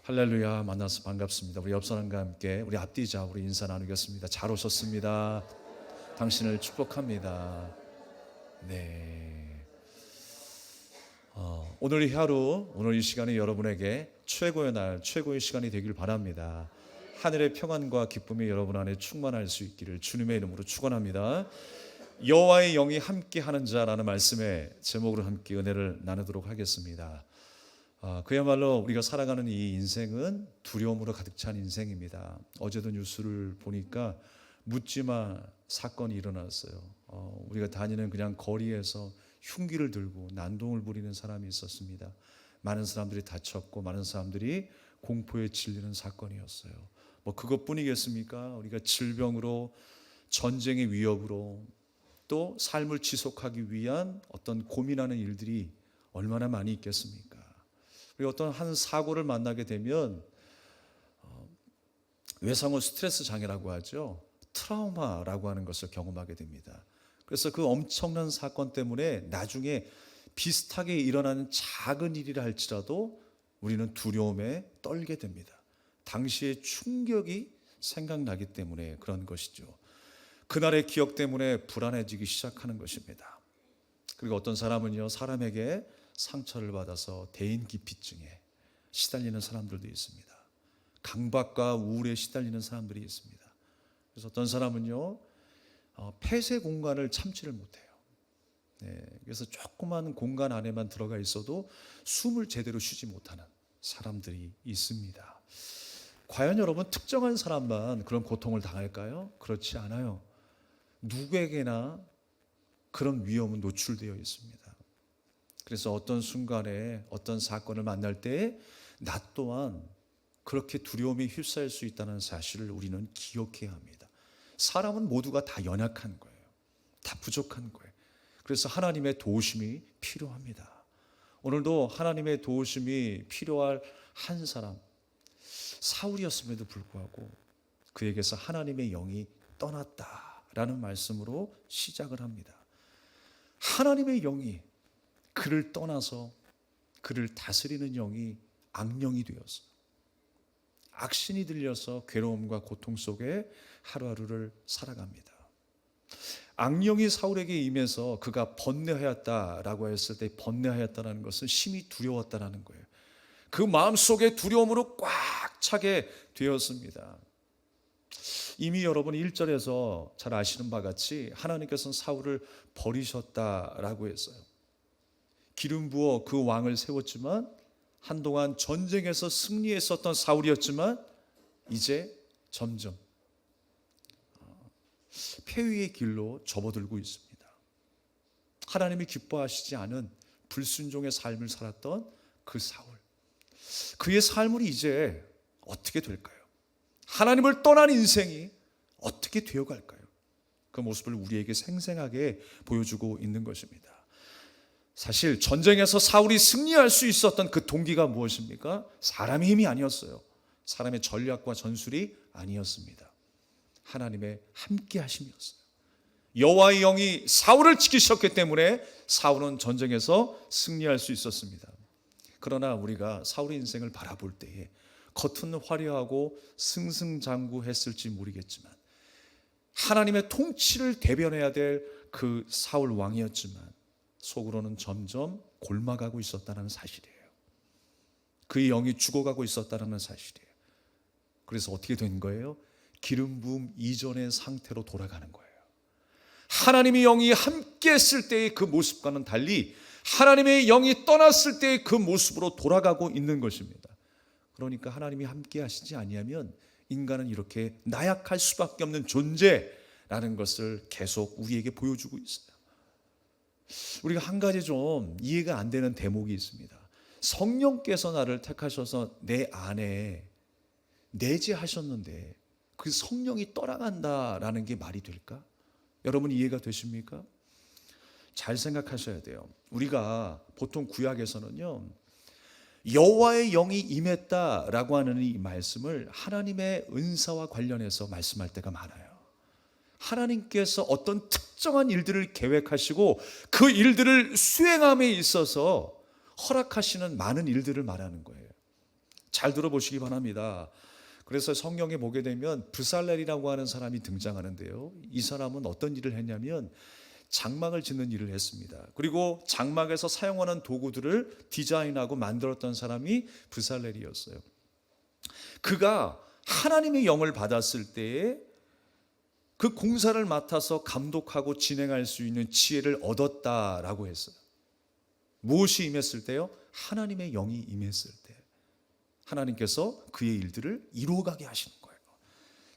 할렐루야, 만나서 반갑습니다. 우리 옆 사람과 함께 우리 앞뒤자 우리 인사 나누겠습니다. 잘 오셨습니다. 당신을 축복합니다. 네. 오늘 이 하루, 오늘 이 시간이 여러분에게 최고의 날, 최고의 시간이 되길 바랍니다. 하늘의 평안과 기쁨이 여러분 안에 충만할 수 있기를 주님의 이름으로 축원합니다. 여호와의 영이 함께하는 자라는 말씀의 제목으로 함께 은혜를 나누도록 하겠습니다. 그야말로 우리가 살아가는 이 인생은 두려움으로 가득 찬 인생입니다. 어제도 뉴스를 보니까 묻지마 사건이 일어났어요. 우리가 다니는 그냥 거리에서 흉기를 들고 난동을 부리는 사람이 있었습니다. 많은 사람들이 다쳤고 많은 사람들이 공포에 질리는 사건이었어요. 뭐 그것뿐이겠습니까? 우리가 질병으로, 전쟁의 위협으로, 또 삶을 지속하기 위한 어떤 고민하는 일들이 얼마나 많이 있겠습니까? 그리고 어떤 한 사고를 만나게 되면 외상후 스트레스 장애라고 하죠. 트라우마라고 하는 것을 경험하게 됩니다. 그래서 그 엄청난 사건 때문에 나중에 비슷하게 일어나는 작은 일이라 할지라도 우리는 두려움에 떨게 됩니다. 당시의 충격이 생각나기 때문에 그런 것이죠. 그날의 기억 때문에 불안해지기 시작하는 것입니다. 그리고 어떤 사람은요, 사람에게 상처를 받아서 대인기피증에 시달리는 사람들도 있습니다. 강박과 우울에 시달리는 사람들이 있습니다. 그래서 어떤 사람은요, 폐쇄 공간을 참지를 못해요. 네, 그래서 조그만 공간 안에만 들어가 있어도 숨을 제대로 쉬지 못하는 사람들이 있습니다. 과연 여러분 특정한 사람만 그런 고통을 당할까요? 그렇지 않아요. 누구에게나 그런 위험은 노출되어 있습니다. 그래서 어떤 순간에 어떤 사건을 만날 때 나 또한 그렇게 두려움에 휩싸일 수 있다는 사실을 우리는 기억해야 합니다. 사람은 모두가 다 연약한 거예요. 다 부족한 거예요. 그래서 하나님의 도우심이 필요합니다. 오늘도 하나님의 도우심이 필요할 한 사람, 사울이었음에도 불구하고 그에게서 하나님의 영이 떠났다라는 말씀으로 시작을 합니다. 하나님의 영이 그를 떠나서 그를 다스리는 영이 악령이 되어서 악신이 들려서 괴로움과 고통 속에 하루하루를 살아갑니다. 악령이 사울에게 임해서 그가 번뇌하였다라고 했을 때 번뇌하였다는 것은 심히 두려웠다는 거예요. 그 마음속에 두려움으로 꽉 차게 되었습니다. 이미 여러분 1절에서 잘 아시는 바와 같이 하나님께서는 사울을 버리셨다라고 했어요. 기름 부어 그 왕을 세웠지만 한동안 전쟁에서 승리했었던 사울이었지만 이제 점점 폐위의 길로 접어들고 있습니다. 하나님이 기뻐하시지 않은 불순종의 삶을 살았던 그 사울, 그의 삶이 이제 어떻게 될까요? 하나님을 떠난 인생이 어떻게 되어갈까요? 그 모습을 우리에게 생생하게 보여주고 있는 것입니다. 사실 전쟁에서 사울이 승리할 수 있었던 그 동기가 무엇입니까? 사람의 힘이 아니었어요. 사람의 전략과 전술이 아니었습니다. 하나님의 함께 하심이었어요. 여호와의 영이 사울을 지키셨기 때문에 사울은 전쟁에서 승리할 수 있었습니다. 그러나 우리가 사울의 인생을 바라볼 때에 겉은 화려하고 승승장구했을지 모르겠지만 하나님의 통치를 대변해야 될 그 사울 왕이었지만 속으로는 점점 골마가고 있었다는 사실이에요. 그의 영이 죽어가고 있었다는 사실이에요. 그래서 어떻게 된 거예요? 기름 부음 이전의 상태로 돌아가는 거예요. 하나님의 영이 함께 했을 때의 그 모습과는 달리 하나님의 영이 떠났을 때의 그 모습으로 돌아가고 있는 것입니다. 그러니까 하나님이 함께 하시지 아니하면 인간은 이렇게 나약할 수밖에 없는 존재라는 것을 계속 우리에게 보여주고 있어요. 우리가 한 가지 좀 이해가 안 되는 대목이 있습니다. 성령께서 나를 택하셔서 내 안에 내재하셨는데 그 성령이 떠나간다라는 게 말이 될까? 여러분 이해가 되십니까? 잘 생각하셔야 돼요. 우리가 보통 구약에서는요, 여호와의 영이 임했다라고 하는 이 말씀을 하나님의 은사와 관련해서 말씀할 때가 많아요. 하나님께서 어떤 특정한 일들을 계획하시고 그 일들을 수행함에 있어서 허락하시는 많은 일들을 말하는 거예요. 잘 들어보시기 바랍니다. 그래서 성경에 보게 되면 브살렐이라고 하는 사람이 등장하는데요. 이 사람은 어떤 일을 했냐면 장막을 짓는 일을 했습니다. 그리고 장막에서 사용하는 도구들을 디자인하고 만들었던 사람이 브살렐이었어요. 그가 하나님의 영을 받았을 때에 그 공사를 맡아서 감독하고 진행할 수 있는 지혜를 얻었다라고 했어요. 무엇이 임했을 때요? 하나님의 영이 임했을 때 하나님께서 그의 일들을 이루어가게 하시는 거예요.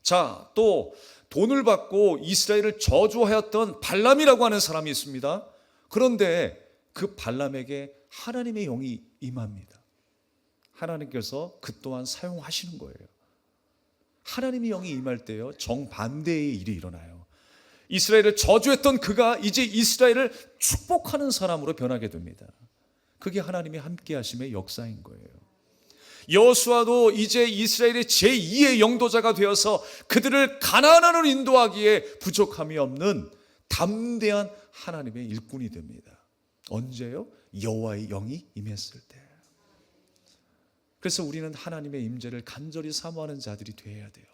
자, 또 돈을 받고 이스라엘을 저주하였던 발람이라고 하는 사람이 있습니다. 그런데 그 발람에게 하나님의 영이 임합니다. 하나님께서 그 또한 사용하시는 거예요. 하나님의 영이 임할 때요, 정반대의 일이 일어나요. 이스라엘을 저주했던 그가 이제 이스라엘을 축복하는 사람으로 변하게 됩니다. 그게 하나님의 함께 하심의 역사인 거예요. 여호수아도 이제 이스라엘의 제2의 영도자가 되어서 그들을 가나안으로 인도하기에 부족함이 없는 담대한 하나님의 일꾼이 됩니다. 언제요? 여호와의 영이 임했을 때. 그래서 우리는 하나님의 임재를 간절히 사모하는 자들이 되어야 돼요.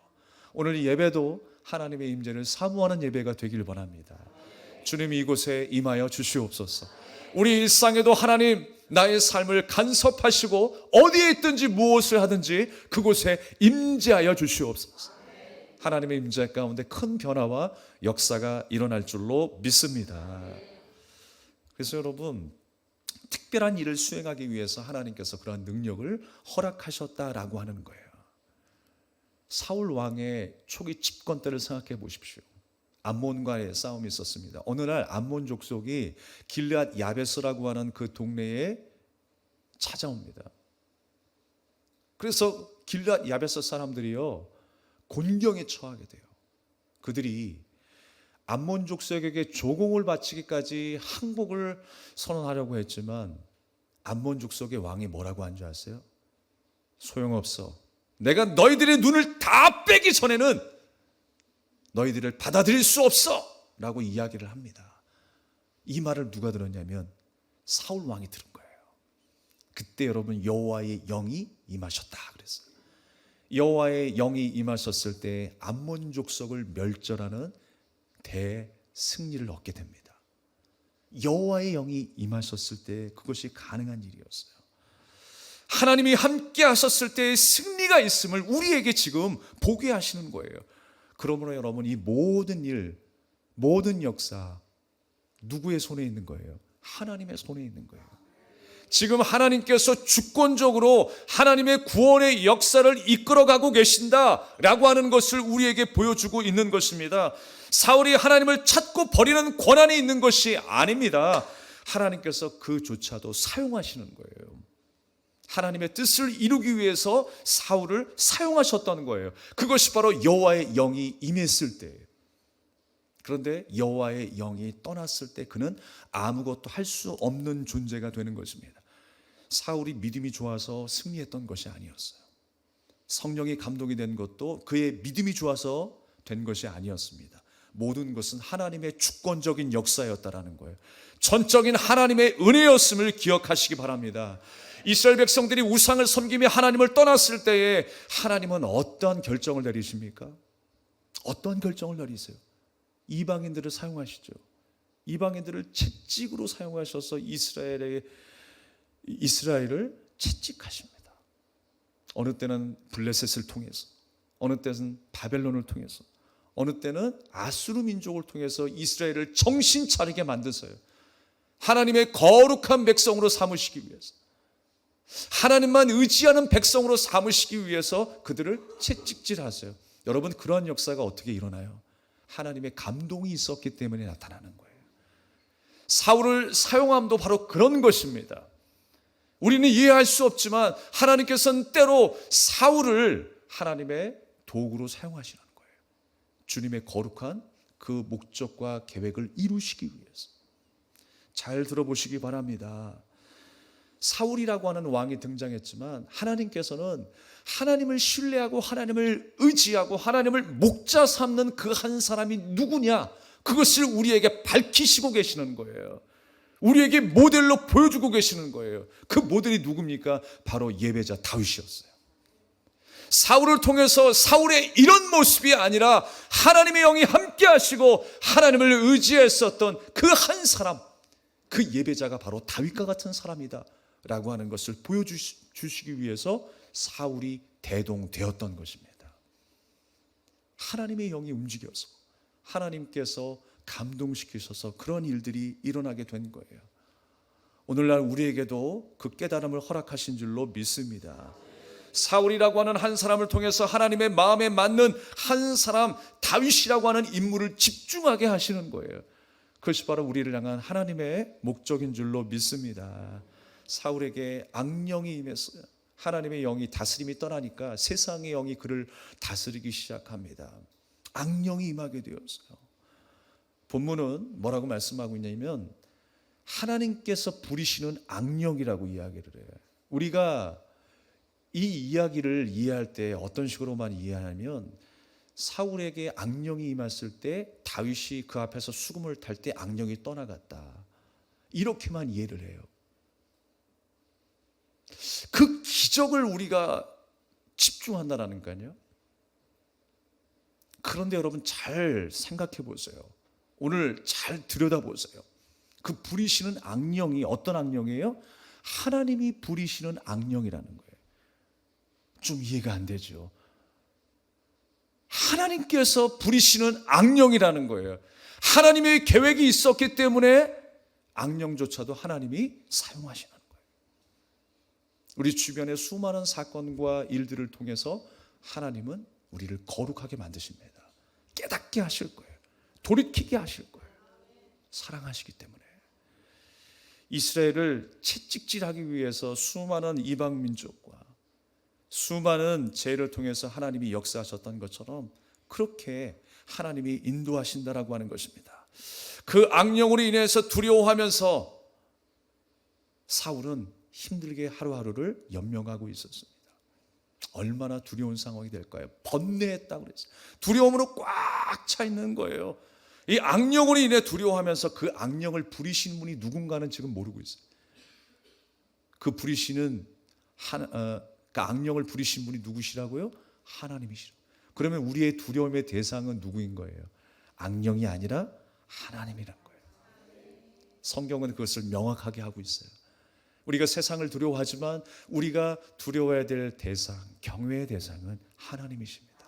오늘 이 예배도 하나님의 임재를 사모하는 예배가 되길 바랍니다. 주님이 이곳에 임하여 주시옵소서. 우리 일상에도 하나님 나의 삶을 간섭하시고 어디에 있든지 무엇을 하든지 그곳에 임재하여 주시옵소서. 하나님의 임재 가운데 큰 변화와 역사가 일어날 줄로 믿습니다. 그래서 여러분, 특별한 일을 수행하기 위해서 하나님께서 그러한 능력을 허락하셨다라고 하는 거예요. 사울 왕의 초기 집권 때를 생각해 보십시오. 암몬과의 싸움이 있었습니다. 어느 날 암몬 족속이 길르앗 야베스라고 하는 그 동네에 찾아옵니다. 그래서 길르앗 야베스 사람들이요, 곤경에 처하게 돼요. 그들이 암몬 족속에게 조공을 바치기까지 항복을 선언하려고 했지만 암몬 족속의 왕이 뭐라고 한 줄 아세요? 소용없어. 내가 너희들의 눈을 다 빼기 전에는 너희들을 받아들일 수 없어 라고 이야기를 합니다. 이 말을 누가 들었냐면 사울 왕이 들은 거예요. 그때 여러분 여호와의 영이 임하셨다 그랬어요. 여호와의 영이 임하셨을 때 암몬 족속을 멸절하는 대승리를 얻게 됩니다. 여호와의 영이 임하셨을 때 그것이 가능한 일이었어요. 하나님이 함께 하셨을 때 승리가 있음을 우리에게 지금 보게 하시는 거예요. 그러므로 여러분, 이 모든 일, 모든 역사 누구의 손에 있는 거예요? 하나님의 손에 있는 거예요. 지금 하나님께서 주권적으로 하나님의 구원의 역사를 이끌어가고 계신다라고 하는 것을 우리에게 보여주고 있는 것입니다. 사울이 하나님을 찾고 버리는 권한이 있는 것이 아닙니다. 하나님께서 그조차도 사용하시는 거예요. 하나님의 뜻을 이루기 위해서 사울을 사용하셨다는 거예요. 그것이 바로 여호와의 영이 임했을 때예요. 그런데 여호와의 영이 떠났을 때 그는 아무것도 할 수 없는 존재가 되는 것입니다. 사울이 믿음이 좋아서 승리했던 것이 아니었어요. 성령이 감동이 된 것도 그의 믿음이 좋아서 된 것이 아니었습니다. 모든 것은 하나님의 주권적인 역사였다라는 거예요. 전적인 하나님의 은혜였음을 기억하시기 바랍니다. 이스라엘 백성들이 우상을 섬기며 하나님을 떠났을 때에 하나님은 어떠한 결정을 내리십니까? 어떤 결정을 내리세요? 이방인들을 사용하시죠. 이방인들을 채찍으로 사용하셔서 이스라엘을 채찍하십니다. 어느 때는 블레셋을 통해서, 어느 때는 바벨론을 통해서, 어느 때는 아수르 민족을 통해서 이스라엘을 정신 차리게 만드세요. 하나님의 거룩한 백성으로 삼으시기 위해서, 하나님만 의지하는 백성으로 삼으시기 위해서 그들을 채찍질하세요. 여러분, 그러한 역사가 어떻게 일어나요? 하나님의 감동이 있었기 때문에 나타나는 거예요. 사울을 사용함도 바로 그런 것입니다. 우리는 이해할 수 없지만 하나님께서는 때로 사울을 하나님의 도구로 사용하시는 거예요. 주님의 거룩한 그 목적과 계획을 이루시기 위해서. 잘 들어보시기 바랍니다. 사울이라고 하는 왕이 등장했지만 하나님께서는 하나님을 신뢰하고 하나님을 의지하고 하나님을 목자 삼는 그 한 사람이 누구냐, 그것을 우리에게 밝히시고 계시는 거예요. 우리에게 모델로 보여주고 계시는 거예요. 그 모델이 누굽니까? 바로 예배자 다윗이었어요. 사울을 통해서 사울의 이런 모습이 아니라 하나님의 영이 함께 하시고 하나님을 의지했었던 그 한 사람, 그 예배자가 바로 다윗과 같은 사람이다 라고 하는 것을 보여주시기 위해서 사울이 대동되었던 것입니다. 하나님의 영이 움직여서 하나님께서 감동시키셔서 그런 일들이 일어나게 된 거예요. 오늘날 우리에게도 그 깨달음을 허락하신 줄로 믿습니다. 사울이라고 하는 한 사람을 통해서 하나님의 마음에 맞는 한 사람, 다윗이라고 하는 인물을 집중하게 하시는 거예요. 그것이 바로 우리를 향한 하나님의 목적인 줄로 믿습니다. 사울에게 악령이 임했어요. 하나님의 영이 다스림이 떠나니까 세상의 영이 그를 다스리기 시작합니다. 악령이 임하게 되었어요. 본문은 뭐라고 말씀하고 있냐면 하나님께서 부리시는 악령이라고 이야기를 해요. 우리가 이 이야기를 이해할 때 어떤 식으로만 이해하냐면 사울에게 악령이 임했을 때 다윗이 그 앞에서 수금을 탈 때 악령이 떠나갔다, 이렇게만 이해를 해요. 그 기적을 우리가 집중한다라니까요. 그런데 여러분 잘 생각해 보세요. 오늘 잘 들여다보세요. 그 부리시는 악령이 어떤 악령이에요? 하나님이 부리시는 악령이라는 거예요. 좀 이해가 안 되죠. 하나님께서 부리시는 악령이라는 거예요. 하나님의 계획이 있었기 때문에 악령조차도 하나님이 사용하시는 거예요. 우리 주변의 수많은 사건과 일들을 통해서 하나님은 우리를 거룩하게 만드십니다. 깨닫게 하실 거예요. 돌이키게 하실 거예요. 사랑하시기 때문에. 이스라엘을 채찍질하기 위해서 수많은 이방 민족과 수많은 죄를 통해서 하나님이 역사하셨던 것처럼 그렇게 하나님이 인도하신다라고 하는 것입니다. 그 악령으로 인해서 두려워하면서 사울은 힘들게 하루하루를 연명하고 있었습니다. 얼마나 두려운 상황이 될까요? 번뇌했다고 그랬어요. 두려움으로 꽉 차 있는 거예요. 이 악령으로 인해 두려워하면서 그 악령을 부리시는 분이 누군가는 지금 모르고 있어요. 그 부리시는 그 악령을 부리신 분이 누구시라고요? 하나님이시라고. 그러면 우리의 두려움의 대상은 누구인 거예요? 악령이 아니라 하나님이란 거예요. 성경은 그것을 명확하게 하고 있어요. 우리가 세상을 두려워하지만 우리가 두려워해야 될 대상, 경외의 대상은 하나님이십니다.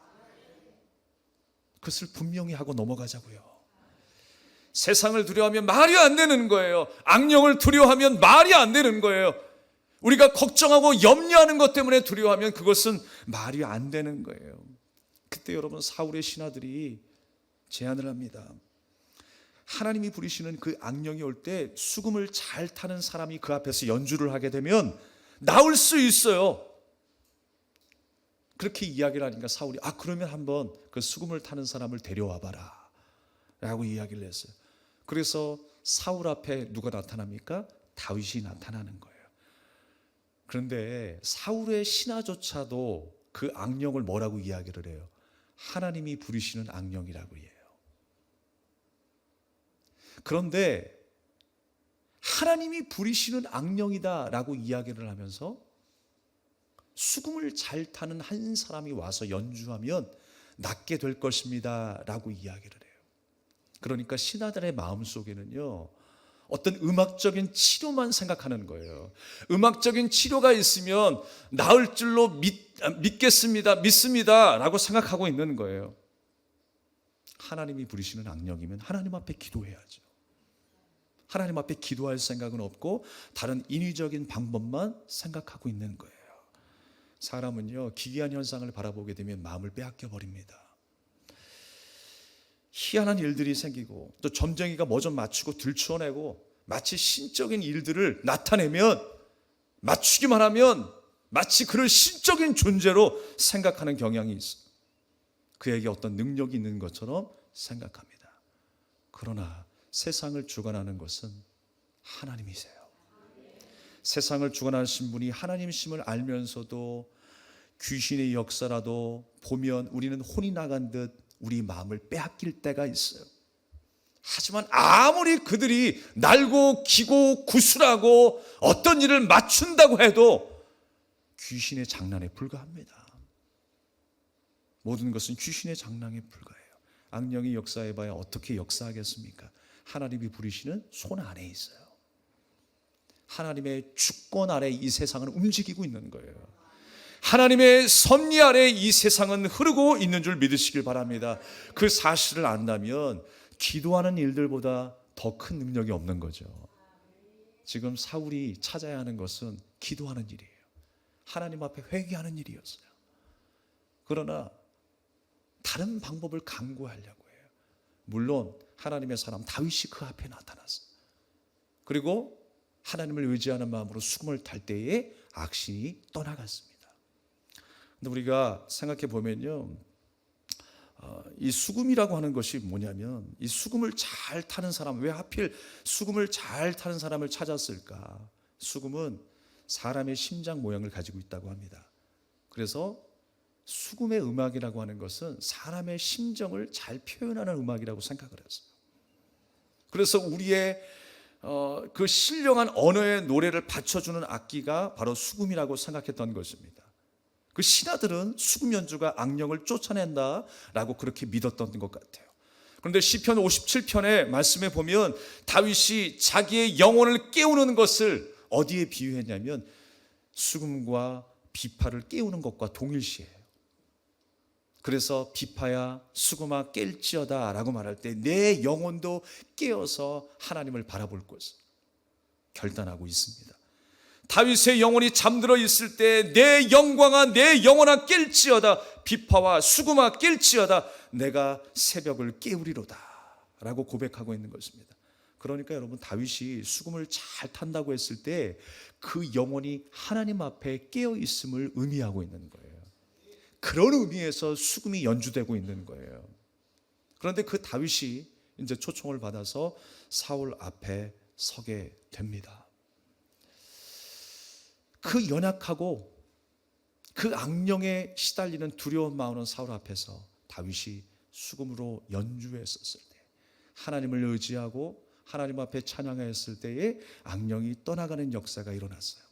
그것을 분명히 하고 넘어가자고요. 세상을 두려워하면 말이 안 되는 거예요. 악령을 두려워하면 말이 안 되는 거예요. 우리가 걱정하고 염려하는 것 때문에 두려워하면 그것은 말이 안 되는 거예요. 그때 여러분 사울의 신하들이 제안을 합니다. 하나님이 부리시는 그 악령이 올 때 수금을 잘 타는 사람이 그 앞에서 연주를 하게 되면 나올 수 있어요. 그렇게 이야기를 하니까 사울이 그러면 한번 그 수금을 타는 사람을 데려와 봐라 라고 이야기를 했어요. 그래서 사울 앞에 누가 나타납니까? 다윗이 나타나는 거예요. 그런데 사울의 신하조차도 그 악령을 뭐라고 이야기를 해요? 하나님이 부리시는 악령이라고 해요. 그런데 하나님이 부리시는 악령이다라고 이야기를 하면서 수금을 잘 타는 한 사람이 와서 연주하면 낫게 될 것입니다 라고 이야기를 해요. 그러니까 신하들의 마음속에는요, 어떤 음악적인 치료만 생각하는 거예요. 음악적인 치료가 있으면 나을 줄로 믿습니다 라고 생각하고 있는 거예요. 하나님이 부리시는 악령이면 하나님 앞에 기도해야죠. 하나님 앞에 기도할 생각은 없고 다른 인위적인 방법만 생각하고 있는 거예요. 사람은요, 기이한 현상을 바라보게 되면 마음을 빼앗겨 버립니다. 희한한 일들이 생기고 또 점쟁이가 뭐 좀 맞추고 들추어내고 마치 신적인 일들을 나타내면, 맞추기만 하면 마치 그를 신적인 존재로 생각하는 경향이 있어요. 그에게 어떤 능력이 있는 것처럼 생각합니다. 그러나 세상을 주관하는 것은 하나님이세요. 세상을 주관하신 분이 하나님이심을 알면서도 귀신의 역사라도 보면 우리는 혼이 나간 듯 우리 마음을 빼앗길 때가 있어요. 하지만 아무리 그들이 날고 기고 구술하고 어떤 일을 맞춘다고 해도 귀신의 장난에 불과합니다. 모든 것은 귀신의 장난에 불과해요. 악령이 역사해봐야 어떻게 역사하겠습니까? 하나님이 부리시는 손 안에 있어요. 하나님의 주권 아래 이 세상은 움직이고 있는 거예요. 하나님의 섭리 아래 이 세상은 흐르고 있는 줄 믿으시길 바랍니다. 그 사실을 안다면 기도하는 일들보다 더 큰 능력이 없는 거죠. 지금 사울이 찾아야 하는 것은 기도하는 일이에요. 하나님 앞에 회개하는 일이었어요. 그러나 다른 방법을 강구하려고 해요. 물론 하나님의 사람 다윗이 그 앞에 나타났어요. 그리고 하나님을 의지하는 마음으로 수금을 탈 때에 악신이 떠나갔습니다. 근데 우리가 생각해 보면요, 이 수금이라고 하는 것이 뭐냐면, 이 수금을 잘 타는 사람, 왜 하필 수금을 잘 타는 사람을 찾았을까? 수금은 사람의 심장 모양을 가지고 있다고 합니다. 그래서 수금의 음악이라고 하는 것은 사람의 심정을 잘 표현하는 음악이라고 생각을 했어요. 그래서 우리의 그 신령한 언어의 노래를 받쳐주는 악기가 바로 수금이라고 생각했던 것입니다. 그 신하들은 수금 연주가 악령을 쫓아낸다라고 그렇게 믿었던 것 같아요. 그런데 시편 57편의 말씀에 보면 다윗이 자기의 영혼을 깨우는 것을 어디에 비유했냐면 수금과 비파를 깨우는 것과 동일시해요. 그래서 비파야 수금아 깰지어다 라고 말할 때 내 영혼도 깨어서 하나님을 바라볼 것을 결단하고 있습니다. 다윗의 영혼이 잠들어 있을 때 내 영광아 내 영혼아 깰지어다, 비파와 수금아 깰지어다, 내가 새벽을 깨우리로다 라고 고백하고 있는 것입니다. 그러니까 여러분, 다윗이 수금을 잘 탄다고 했을 때 그 영혼이 하나님 앞에 깨어 있음을 의미하고 있는 거예요. 그런 의미에서 수금이 연주되고 있는 거예요. 그런데 그 다윗이 이제 초청을 받아서 사울 앞에 서게 됩니다. 그 연약하고 그 악령에 시달리는 두려운 마음은 사울 앞에서 다윗이 수금으로 연주했었을 때, 하나님을 의지하고 하나님 앞에 찬양했을 때에 악령이 떠나가는 역사가 일어났어요.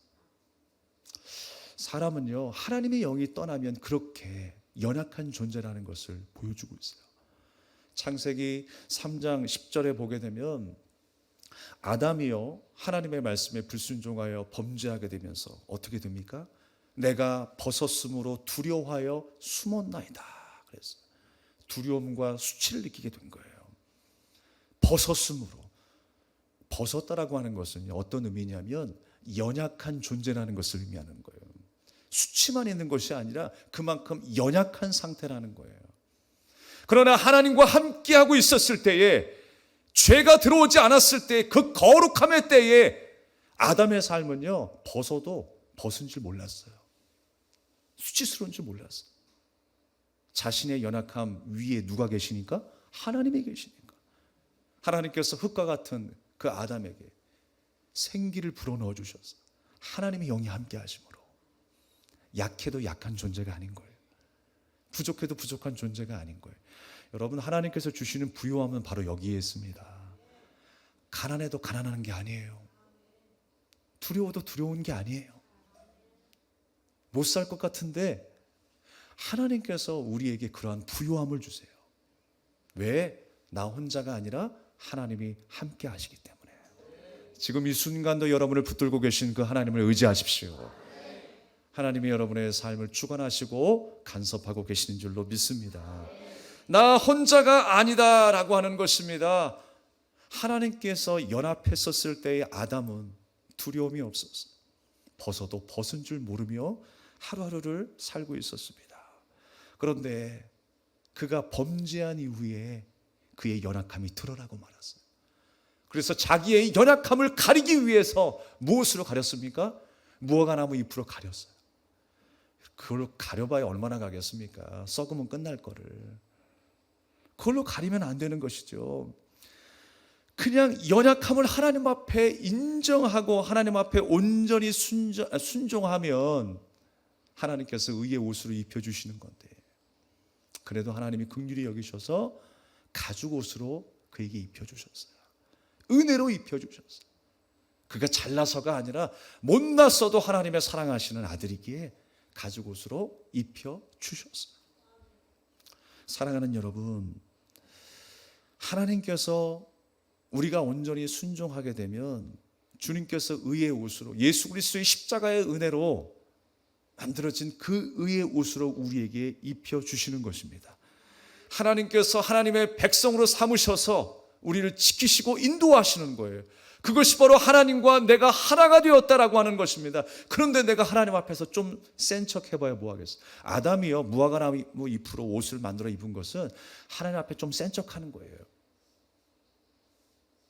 사람은요, 하나님의 영이 떠나면 그렇게 연약한 존재라는 것을 보여주고 있어요. 창세기 3장 10절에 보게 되면 아담이요 하나님의 말씀에 불순종하여 범죄하게 되면서 어떻게 됩니까? 내가 벗었으므로 두려워하여 숨었나이다. 그래서 두려움과 수치를 느끼게 된 거예요. 벗었으므로. 벗었다라고 하는 것은 어떤 의미냐면 연약한 존재라는 것을 의미하는 거예요. 수치만 있는 것이 아니라 그만큼 연약한 상태라는 거예요. 그러나 하나님과 함께하고 있었을 때에, 죄가 들어오지 않았을 때, 그 거룩함의 때에 아담의 삶은요, 벗어도 벗은 줄 몰랐어요. 수치스러운 줄 몰랐어요. 자신의 연약함 위에 누가 계시니까? 하나님이 계시니까. 하나님께서 흙과 같은 그 아담에게 생기를 불어넣어 주셨어요. 하나님의 영이 함께 하심으로 약해도 약한 존재가 아닌 거예요. 부족해도 부족한 존재가 아닌 거예요. 여러분, 하나님께서 주시는 부요함은 바로 여기에 있습니다. 가난해도 가난한 게 아니에요. 두려워도 두려운 게 아니에요. 못 살 것 같은데 하나님께서 우리에게 그러한 부요함을 주세요. 왜? 나 혼자가 아니라 하나님이 함께 하시기 때문에. 지금 이 순간도 여러분을 붙들고 계신 그 하나님을 의지하십시오. 하나님이 여러분의 삶을 주관하시고 간섭하고 계시는 줄로 믿습니다. 나 혼자가 아니다 라고 하는 것입니다. 하나님께서 연합했었을 때의 아담은 두려움이 없었어요. 벗어도 벗은 줄 모르며 하루하루를 살고 있었습니다. 그런데 그가 범죄한 이후에 그의 연약함이 드러나고 말았어요. 그래서 자기의 연약함을 가리기 위해서 무엇으로 가렸습니까? 무화과나무 잎으로 가렸어요. 그걸로 가려봐야 얼마나 가겠습니까? 썩으면 끝날 거를. 그걸로 가리면 안 되는 것이죠. 그냥 연약함을 하나님 앞에 인정하고 하나님 앞에 온전히 순종하면 하나님께서 의의 옷으로 입혀주시는 건데, 그래도 하나님이 긍휼히 여기셔서 가죽 옷으로 그에게 입혀주셨어요. 은혜로 입혀주셨어요. 그가 잘나서가 아니라 못났어도 하나님의 사랑하시는 아들이기에 가죽 옷으로 입혀주셨어요. 사랑하는 여러분, 하나님께서 우리가 온전히 순종하게 되면 주님께서 의의 옷으로, 예수 그리스도의 십자가의 은혜로 만들어진 그 의의 옷으로 우리에게 입혀주시는 것입니다. 하나님께서 하나님의 백성으로 삼으셔서 우리를 지키시고 인도하시는 거예요. 그것이 바로 하나님과 내가 하나가 되었다라고 하는 것입니다. 그런데 내가 하나님 앞에서 좀 센 척 해봐야 뭐하겠어. 아담이요, 무화과나무 잎으로 옷을 만들어 입은 것은 하나님 앞에 좀 센 척 하는 거예요.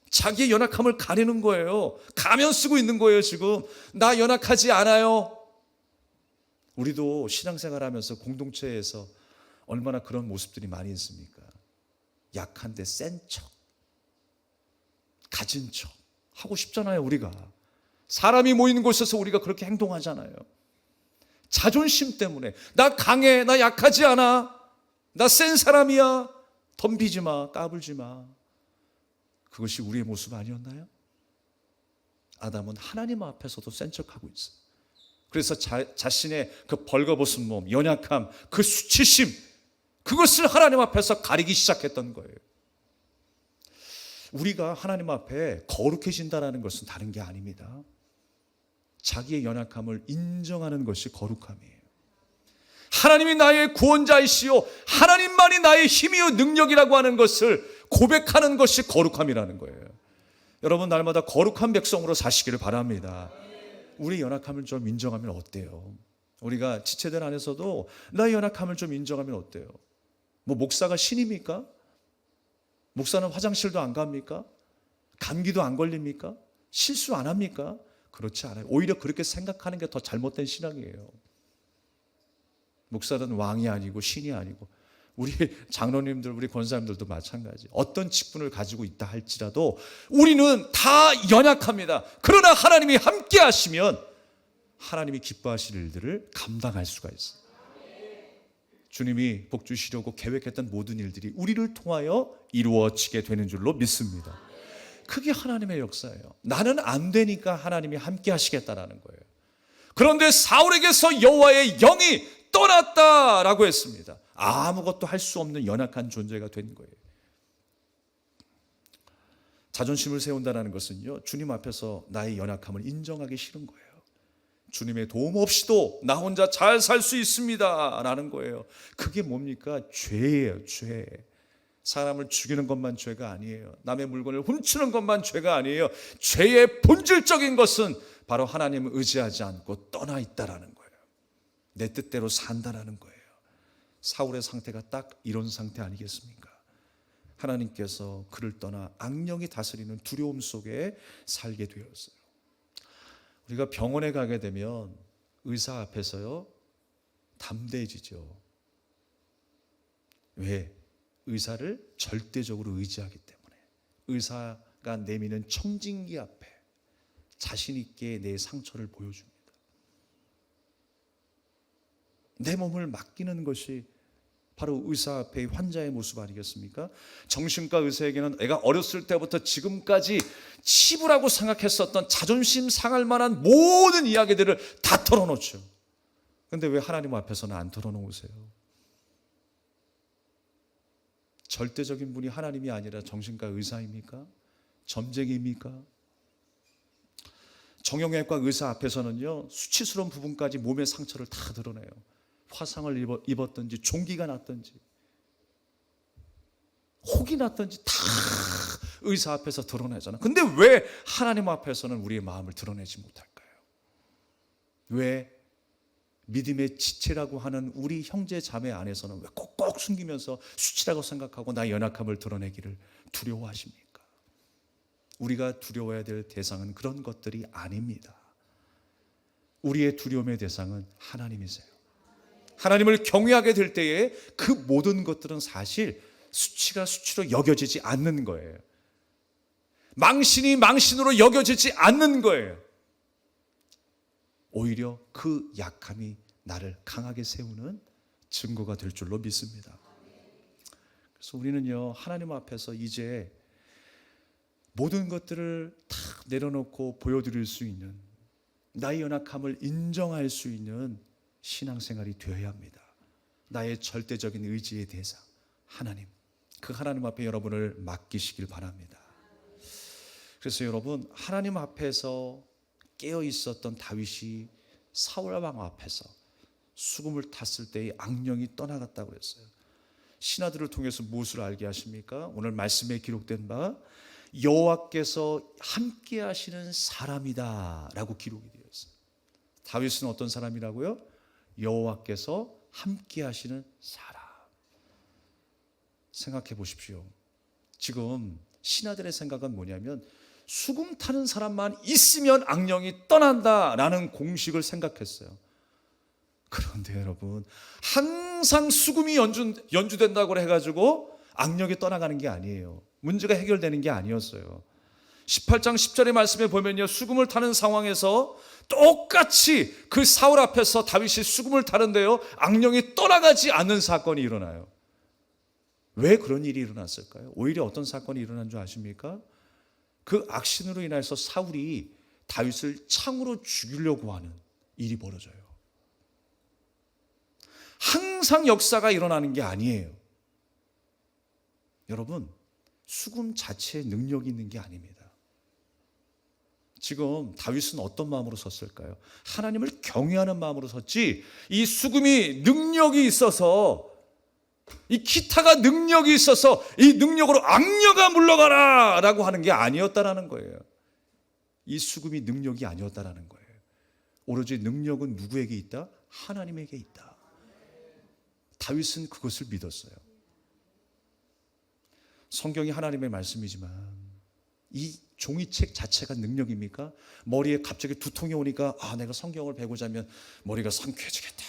자기의 연약함을 가리는 거예요. 가면 쓰고 있는 거예요. 지금 나 연약하지 않아요. 우리도 신앙생활 하면서 공동체에서 얼마나 그런 모습들이 많이 있습니까? 약한데 센 척, 가진 척 하고 싶잖아요. 우리가 사람이 모이는 곳에서 우리가 그렇게 행동하잖아요. 자존심 때문에 나 강해, 나 약하지 않아, 나 센 사람이야, 덤비지 마, 까불지 마. 그것이 우리의 모습 아니었나요? 아담은 하나님 앞에서도 센 척하고 있어요. 그래서 자신의 그 벌거벗은 몸, 연약함, 그 수치심, 그것을 하나님 앞에서 가리기 시작했던 거예요. 우리가 하나님 앞에 거룩해진다는 것은 다른 게 아닙니다. 자기의 연약함을 인정하는 것이 거룩함이에요. 하나님이 나의 구원자이시요, 하나님만이 나의 힘이요 능력이라고 하는 것을 고백하는 것이 거룩함이라는 거예요. 여러분, 날마다 거룩한 백성으로 사시기를 바랍니다. 우리 연약함을 좀 인정하면 어때요? 우리가 지체들 안에서도 나의 연약함을 좀 인정하면 어때요? 뭐 목사가 신입니까? 목사는 화장실도 안 갑니까? 감기도 안 걸립니까? 실수 안 합니까? 그렇지 않아요. 오히려 그렇게 생각하는 게 더 잘못된 신앙이에요. 목사는 왕이 아니고 신이 아니고, 우리 장로님들, 우리 권사님들도 마찬가지. 어떤 직분을 가지고 있다 할지라도 우리는 다 연약합니다. 그러나 하나님이 함께 하시면 하나님이 기뻐하실 일들을 감당할 수가 있어요. 주님이 복 주시려고 계획했던 모든 일들이 우리를 통하여 이루어지게 되는 줄로 믿습니다. 그게 하나님의 역사예요. 나는 안 되니까 하나님이 함께 하시겠다라는 거예요. 그런데 사울에게서 여호와의 영이 떠났다라고 했습니다. 아무것도 할 수 없는 연약한 존재가 된 거예요. 자존심을 세운다는 것은요, 주님 앞에서 나의 연약함을 인정하기 싫은 거예요. 주님의 도움 없이도 나 혼자 잘 살 수 있습니다 라는 거예요. 그게 뭡니까? 죄예요. 죄. 사람을 죽이는 것만 죄가 아니에요. 남의 물건을 훔치는 것만 죄가 아니에요. 죄의 본질적인 것은 바로 하나님을 의지하지 않고 떠나 있다라는 거예요. 내 뜻대로 산다라는 거예요. 사울의 상태가 딱 이런 상태 아니겠습니까? 하나님께서 그를 떠나 악령이 다스리는 두려움 속에 살게 되었어요. 우리가 병원에 가게 되면 의사 앞에서요, 담대해지죠. 왜? 의사를 절대적으로 의지하기 때문에. 의사가 내미는 청진기 앞에 자신 있게 내 상처를 보여줍니다. 내 몸을 맡기는 것이 바로 의사 앞의 환자의 모습 아니겠습니까? 정신과 의사에게는 내가 어렸을 때부터 지금까지 치부라고 생각했었던 자존심 상할 만한 모든 이야기들을 다 털어놓죠. 그런데 왜 하나님 앞에서는 안 털어놓으세요? 절대적인 분이 하나님이 아니라 정신과 의사입니까? 점쟁이입니까? 정형외과 의사 앞에서는요, 수치스러운 부분까지 몸의 상처를 다 드러내요. 화상을 입었든지 종기가 났든지 혹이 났든지 다 의사 앞에서 드러내잖아요. 근데 왜 하나님 앞에서는 우리의 마음을 드러내지 못할까요? 왜 믿음의 지체라고 하는 우리 형제 자매 안에서는 왜 꼭꼭 숨기면서 수치라고 생각하고 나의 연약함을 드러내기를 두려워하십니까? 우리가 두려워해야 될 대상은 그런 것들이 아닙니다. 우리의 두려움의 대상은 하나님이세요. 하나님을 경외하게 될 때에 그 모든 것들은 사실 수치가 수치로 여겨지지 않는 거예요. 망신이 망신으로 여겨지지 않는 거예요. 오히려 그 약함이 나를 강하게 세우는 증거가 될 줄로 믿습니다. 그래서 우리는요, 하나님 앞에서 이제 모든 것들을 다 내려놓고 보여드릴 수 있는, 나의 연약함을 인정할 수 있는 신앙생활이 되어야 합니다. 나의 절대적인 의지의 대상, 하나님, 그 하나님 앞에 여러분을 맡기시길 바랍니다. 그래서 여러분, 하나님 앞에서 깨어 있었던 다윗이 사울 왕 앞에서 수금을 탔을 때의 악령이 떠나갔다고 했어요. 신하들을 통해서 무엇을 알게 하십니까? 오늘 말씀에 기록된 바 여호와께서 함께 하시는 사람이다 라고 기록이 되어 있어요. 다윗은 어떤 사람이라고요? 여호와께서 함께 하시는 사람. 생각해 보십시오. 지금 신하들의 생각은 뭐냐면 수금 타는 사람만 있으면 악령이 떠난다라는 공식을 생각했어요. 그런데 여러분, 항상 수금이 연주된다고 해가지고 악령이 떠나가는 게 아니에요. 문제가 해결되는 게 아니었어요. 18장 10절의 말씀에 보면요, 수금을 타는 상황에서 똑같이 그 사울 앞에서 다윗이 수금을 타는데요, 악령이 떠나가지 않는 사건이 일어나요. 왜 그런 일이 일어났을까요? 오히려 어떤 사건이 일어난 줄 아십니까? 그 악신으로 인해서 사울이 다윗을 창으로 죽이려고 하는 일이 벌어져요. 항상 역사가 일어나는 게 아니에요. 여러분, 수금 자체에 능력이 있는 게 아닙니다. 지금 다윗은 어떤 마음으로 섰을까요? 하나님을 경외하는 마음으로 섰지, 이 수금이 능력이 있어서, 이 기타가 능력이 있어서 이 능력으로 악녀가 물러가라 라고 하는 게 아니었다라는 거예요. 이 수금이 능력이 아니었다라는 거예요. 오로지 능력은 누구에게 있다? 하나님에게 있다. 다윗은 그것을 믿었어요. 성경이 하나님의 말씀이지만 이 종이책 자체가 능력입니까? 머리에 갑자기 두통이 오니까 내가 성경을 베고자 하면 머리가 상쾌해지겠다.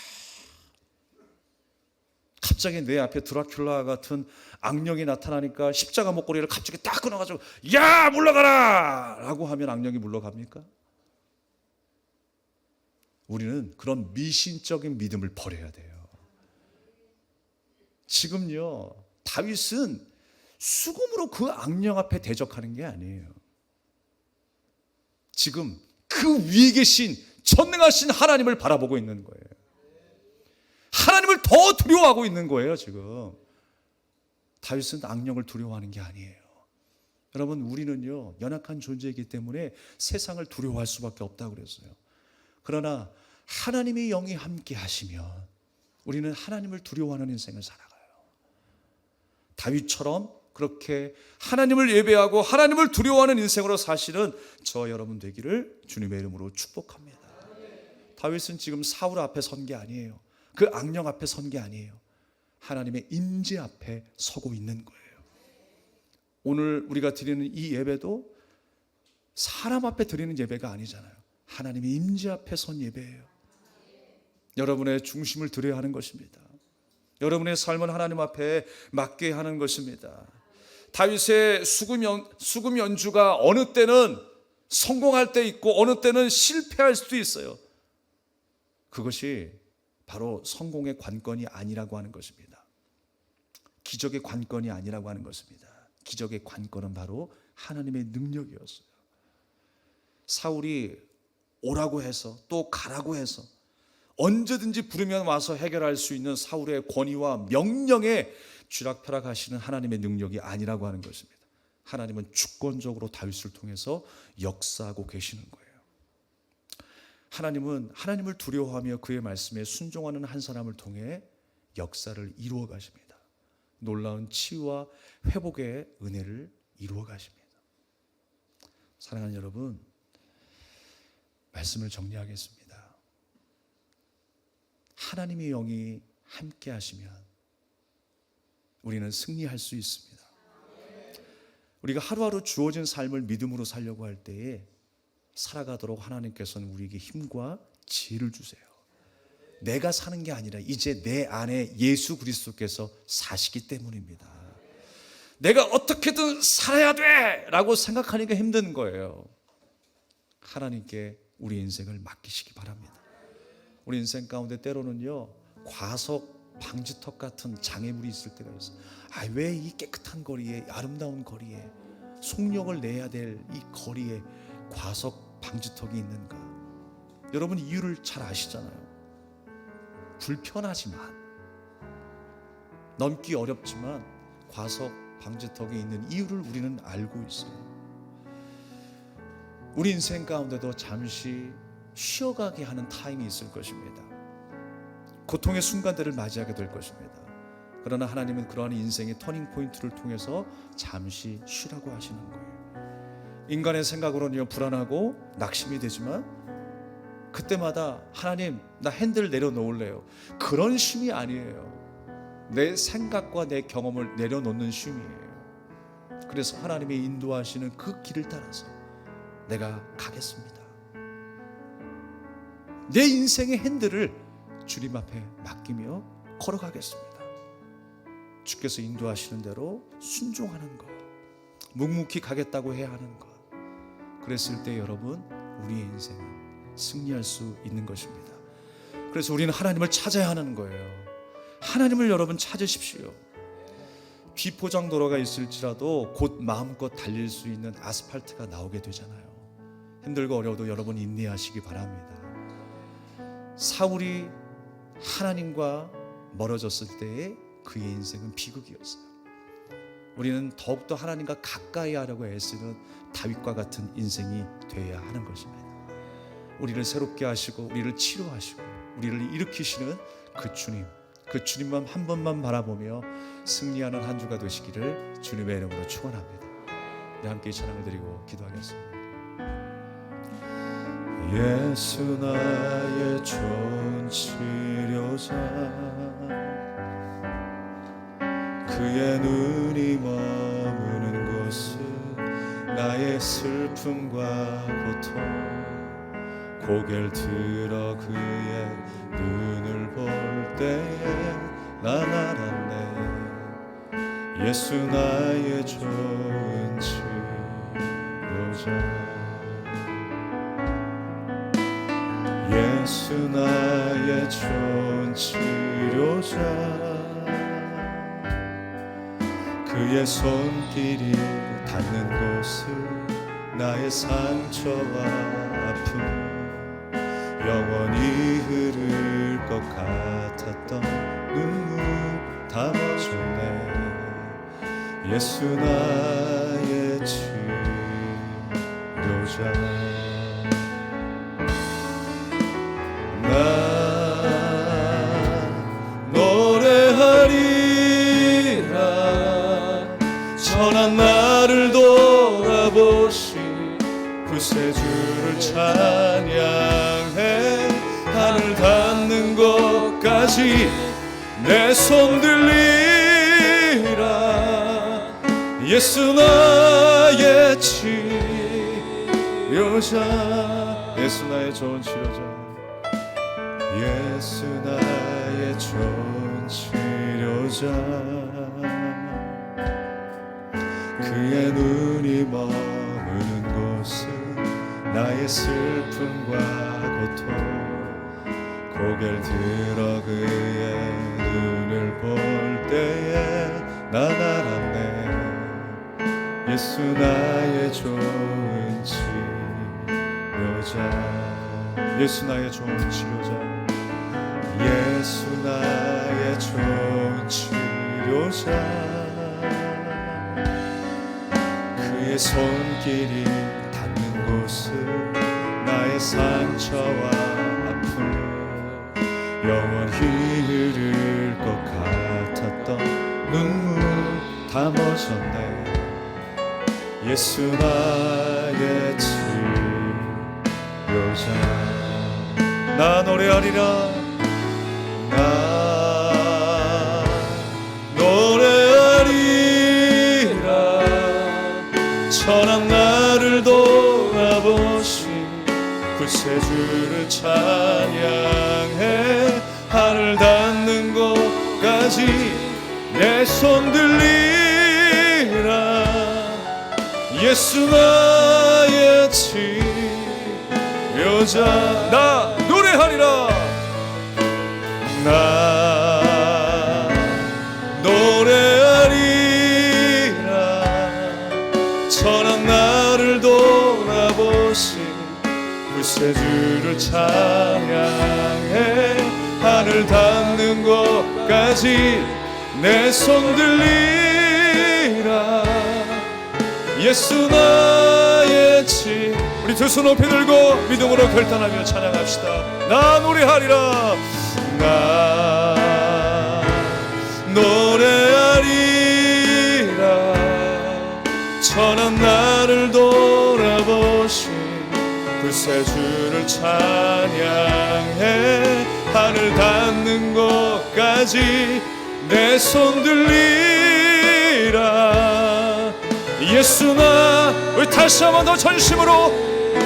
갑자기 내 앞에 드라큘라 같은 악령이 나타나니까 십자가 목걸이를 갑자기 딱 끊어가지고 야 물러가라 라고 하면 악령이 물러갑니까? 우리는 그런 미신적인 믿음을 버려야 돼요. 지금요, 다윗은 수금으로 그 악령 앞에 대적하는 게 아니에요. 지금 그 위에 계신 전능하신 하나님을 바라보고 있는 거예요. 하나님을 더 두려워하고 있는 거예요. 지금 다윗은 악령을 두려워하는 게 아니에요. 여러분, 우리는요 연약한 존재이기 때문에 세상을 두려워할 수밖에 없다고 그랬어요. 그러나 하나님의 영이 함께 하시면 우리는 하나님을 두려워하는 인생을 살아가요. 다윗처럼 그렇게 하나님을 예배하고 하나님을 두려워하는 인생으로 사시는 저와 여러분 되기를 주님의 이름으로 축복합니다. 다윗은 지금 사울 앞에 선 게 아니에요. 그 악령 앞에 선 게 아니에요. 하나님의 임재 앞에 서고 있는 거예요. 오늘 우리가 드리는 이 예배도 사람 앞에 드리는 예배가 아니잖아요. 하나님의 임재 앞에 선 예배예요. 여러분의 중심을 드려야 하는 것입니다. 여러분의 삶은 하나님 앞에 맡게 하는 것입니다. 다윗의 수금 연주가 어느 때는 성공할 때 있고 어느 때는 실패할 수도 있어요. 그것이 바로 성공의 관건이 아니라고 하는 것입니다. 기적의 관건이 아니라고 하는 것입니다. 기적의 관건은 바로 하나님의 능력이었어요. 사울이 오라고 해서 또 가라고 해서 언제든지 부르면 와서 해결할 수 있는 사울의 권위와 명령에 쥐락펴락하시는 하나님의 능력이 아니라고 하는 것입니다. 하나님은 주권적으로 다윗을 통해서 역사하고 계시는 거예요. 하나님은 하나님을 두려워하며 그의 말씀에 순종하는 한 사람을 통해 역사를 이루어 가십니다. 놀라운 치유와 회복의 은혜를 이루어 가십니다. 사랑하는 여러분, 말씀을 정리하겠습니다. 하나님의 영이 함께 하시면 우리는 승리할 수 있습니다. 우리가 하루하루 주어진 삶을 믿음으로 살려고 할 때에 살아가도록 하나님께서는 우리에게 힘과 지혜를 주세요. 내가 사는 게 아니라 이제 내 안에 예수 그리스도께서 사시기 때문입니다. 내가 어떻게든 살아야 돼 라고 생각하니까 힘든 거예요. 하나님께 우리 인생을 맡기시기 바랍니다. 우리 인생 가운데 때로는요 과속 방지턱 같은 장애물이 있을 때가 있어요. 왜 이 깨끗한 거리에, 아름다운 거리에, 속력을 내야 될 이 거리에 과속 방지턱이 있는가? 여러분 이유를 잘 아시잖아요. 불편하지만 넘기 어렵지만 과속 방지턱에 있는 이유를 우리는 알고 있어요. 우리 인생 가운데도 잠시 쉬어가게 하는 타임이 있을 것입니다. 고통의 순간들을 맞이하게 될 것입니다. 그러나 하나님은 그러한 인생의 터닝 포인트를 통해서 잠시 쉬라고 하시는 거예요. 인간의 생각으로는 불안하고 낙심이 되지만 그때마다 하나님, 나 핸들 내려놓을래요. 그런 쉼이 아니에요. 내 생각과 내 경험을 내려놓는 쉼이에요. 그래서 하나님이 인도하시는 그 길을 따라서 내가 가겠습니다. 내 인생의 핸들을 주님 앞에 맡기며 걸어가겠습니다. 주께서 인도하시는 대로 순종하는 것, 묵묵히 가겠다고 해야 하는 것. 그랬을 때 여러분, 우리의 인생은 승리할 수 있는 것입니다. 그래서 우리는 하나님을 찾아야 하는 거예요. 하나님을 여러분 찾으십시오. 비포장도로가 있을지라도 곧 마음껏 달릴 수 있는 아스팔트가 나오게 되잖아요. 힘들고 어려워도 여러분 인내하시기 바랍니다. 사울이 하나님과 멀어졌을 때에 그의 인생은 비극이었어요. 우리는 더욱더 하나님과 가까이 하려고 애쓰는 다윗과 같은 인생이 되어야 하는 것입니다. 우리를 새롭게 하시고 우리를 치료하시고 우리를 일으키시는 그 주님만 한 번만 바라보며 승리하는 한 주가 되시기를 주님의 이름으로 축원합니다. 우리 함께 찬양을 드리고 기도하겠습니다. 예수 나의 좋은 치료자, 그의 눈이 머무는 곳은 나의 슬픔과 고통, 고개를 들어 그의 눈을 볼 때에 난 알았네. 예수 나의 좋은 치료자, 예수 나의 좋은 치료자, 그의 손길이 닿는 곳은 나의 상처와 아픔, 영원히 흐를 것 같았던 눈물 다 멈췄네. 예수 나의 치료자, 나 노래하리라. 천한 나를 돌아보신 구세주를 찬양해. 하늘 닿는 곳까지 내 손 들리라. 예수 나의 치료자, 예수 나의 좋은 치료자, 예수 나의 좋은 치료자, 그의 눈이 머무는 곳은 나의 슬픔과 고통, 고개를 들어 그의 눈을 볼 때에 난 알았네. 예수 나의 좋은 치료자, 예수 나의 좋은 치료자, 예수 나의 좋은 치료자, 그의 손길이 닿는 곳은 나의 상처와 아픔, 영원히 흐를 것 같았던 눈물 다 멎었네. 예수 나의 치료자, 나 노래하리라. 나 노래하리라. 천한 나를 돌아보신 구세주를 찬양해. 하늘 닿는 곳까지 내 손 들리라. 예수 나의 치료자, 나 노래하리라. 나 노래하리라. 천한 나를 돌아보신 구세주를 찬양해. 하늘 닿는 곳까지 내 손 들리라. 예수 나의 치. 우리 두 손 높이 들고 믿음으로 결단하며 찬양합시다. 나 노래하리라. 나 노래하리라. 천한 나를 돌아보신 구세주를 찬양해. 하늘 닿는 곳까지 내 손 들리라. 예수 나. 우리 다시 한번 더 전심으로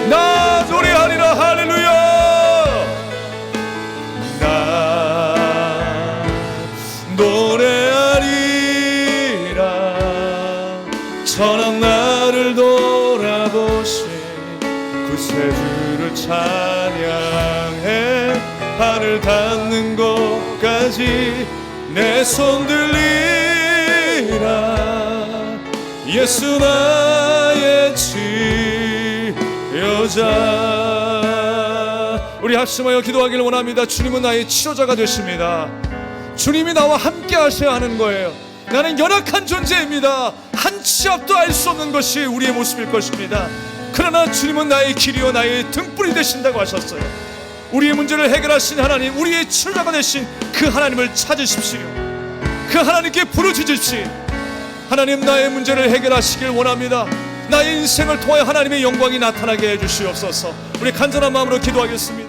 나 노래하리라. 할렐루야. 나 노래하리라. 천한 나를 돌아보신 구세주를 찬양해. 하늘 닿는 곳까지 내 손 들리라. 예수 나의 치료자. 우리 합심하여 기도하기를 원합니다. 주님은 나의 치료자가 되십니다. 주님이 나와 함께 하셔야 하는 거예요. 나는 연약한 존재입니다. 한 치 앞도 알 수 없는 것이 우리의 모습일 것입니다. 그러나 주님은 나의 길이요 나의 등불이 되신다고 하셨어요. 우리의 문제를 해결하신 하나님, 우리의 치료자가 되신 그 하나님을 찾으십시오. 그 하나님께 부르짖으십시오. 하나님, 나의 문제를 해결하시길 원합니다. 나의 인생을 통하여 하나님의 영광이 나타나게 해주시옵소서. 우리 간절한 마음으로 기도하겠습니다.